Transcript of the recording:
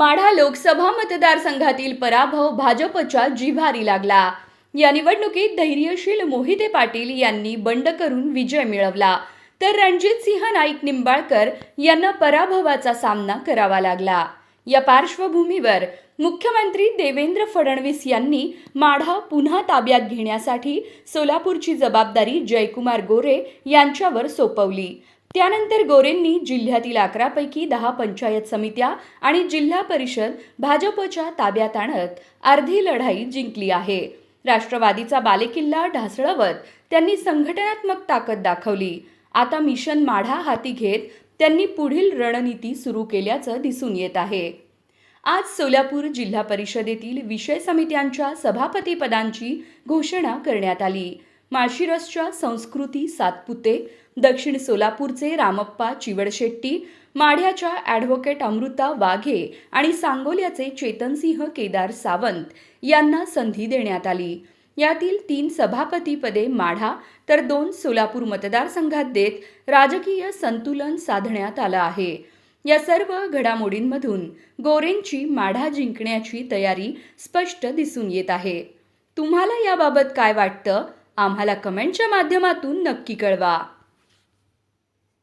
माढा लोकसभा मतदारसंघातील पराभव भाजपच्या जिव्हारी लागला। या निवडणुकीत धैर्यशील मोहिते पाटील यांनी बंड करून विजय मिळवला, तर रणजितसिंह नाईक निंबाळकर यांना पराभवाचा सामना करावा लागला। या पार्श्वभूमीवर मुख्यमंत्री देवेंद्र फडणवीस यांनी माढा पुन्हा ताब्यात घेण्यासाठी सोलापूरची जबाबदारी जयकुमार गोरे यांच्यावर सोपवली। त्यानंतर गोरेंनी जिल्ह्यातील 11 पैकी 10 पंचायत समित्या आणि जिल्हा परिषद भाजपच्या ताब्यात आणत अर्धी लढाई जिंकली आहे। राष्ट्रवादीचा बालेकिल्ला ढासळवत त्यांनी संघटनात्मक ताकद दाखवली। आता मिशन माढा हाती घेत त्यांनी पुढील रणनीती सुरू केल्याचं दिसून येत आहे। आज सोलापूर जिल्हा परिषदेतील विषय समित्यांच्या सभापतीपदांची घोषणा करण्यात आली। माळशिरसच्या संस्कृती सातपुते, दक्षिण सोलापूरचे रामप्पा चिवडशेट्टी, माढ्याच्या ॲडव्होकेट अमृता वाघे आणि सांगोल्याचे चेतनसिंह केदार सावंत यांना संधी देण्यात आली। यातील 3 सभापतीपदे माढा तर 2 सोलापूर मतदारसंघात देत राजकीय संतुलन साधण्यात आलं आहे। या सर्व घडामोडींमधून गोरेंची माढा जिंकण्याची तयारी स्पष्ट दिसून येत आहे। तुम्हाला याबाबत काय वाटतं? आम्हाला कमेंटच्या माध्यमातून नक्की कळवा।